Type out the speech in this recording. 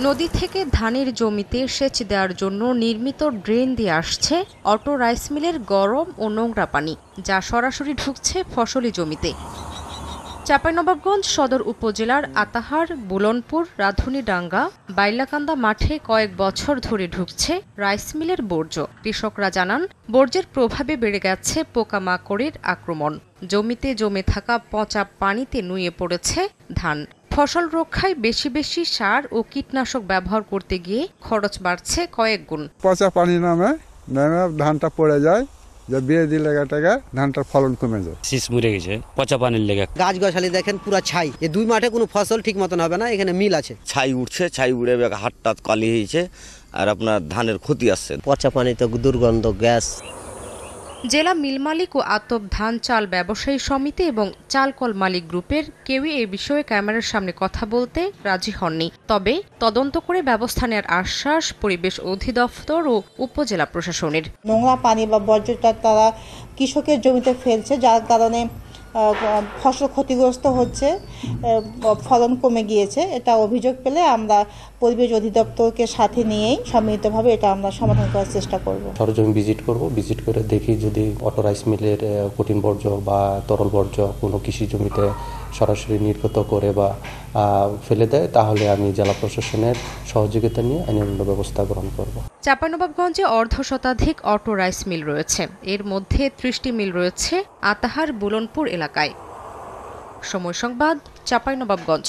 নদী থেকে ধানের জমিতে সেচ দেওয়ার জন্য নির্মিত ড্রেন দিয়ে আসছে অটো রাইস মিলের গরম ও নোংরা পানি, যা সরাসরি ঢুকছে ফসলি জমিতে। চাঁপাইনবাবগঞ্জ সদর উপজেলার আতাহার, বুলনপুর, রাধুনীডাঙ্গা, বাইলাকান্দা মাঠে কয়েক বছর ধরে ঢুকছে রাইস মিলের বর্জ্য। কৃষকরা জানান, বর্জ্যের প্রভাবে বেড়ে গেছে পোকামাকড়ের আক্রমণ। জমিতে জমে থাকা পচা পানিতে নুয়ে পড়েছে ধান। ফসল রক্ষায় বেশি বেশি সার ও কীটনাশক ব্যবহার করতে গিয়ে খরচ বাড়ছে কয়েক গুণ। পচা পানি নামে ধানটা পড়ে যায়, যে বিয়ে দিলে ধানটার ফলন কমে যায়। শীষ মরে গেছে পচা পানির লেগে। গাছ গাছালি দেখেন পুরা ছাই, এই দুই মাঠে কোনো ফসল ঠিক মতন হবে না। এখানে মিল আছে, ছাই উঠছে, ছাই উড়ে হাতটা কালি হয়েছে আর আপনার ধানের ক্ষতি আসছে। পচা পানিতে দুর্গন্ধ, গ্যাস। জেলা মিল মালিক ও আতপ ধান চাল ব্যবসায়ী সমিতি এবং চালকল মালিক গ্রুপের কেউই এ বিষয়ে ক্যামেরার সামনে কথা বলতে রাজি হননি। তবে তদন্ত করে ব্যবস্থা নেওয়ার আশ্বাস পরিবেশ অধিদপ্তর ও উপজেলা প্রশাসনের। নোংরা পানি বা বর্জ্যটা তারা কৃষকের জমিতে ফেলছে, যার কারণে ফসল ক্ষতিগ্রস্ত হচ্ছে, ফলন কমে গিয়েছে। এটা অভিযোগ পেলে আমরা পরিবেশ অধিদপ্তরকে সাথে নিয়েই সম্মিলিতভাবে এটা আমরা সমাধান করার চেষ্টা করব। সরজমি ভিজিট করে দেখি যদি অটো রাইস মিলের কঠিন বর্জ্য বা তরল বর্জ্য কোনো কৃষি জমিতে সরাসরি নির্গত করে বা ফেলে দেয়, তাহলে আমি জেলা প্রশাসনের সহযোগিতা নিয়ে আইনানুগ ব্যবস্থা গ্রহণ করব। চাঁপাইনবাবগঞ্জে অর্ধশতাধিক অটো রাইস মিল রয়েছে। এর মধ্যে ৩০টি মিল রয়েছে আতাহার, বুলনপুর এলাকায়। সময় সংবাদ, চাঁপাইনবাবগঞ্জ।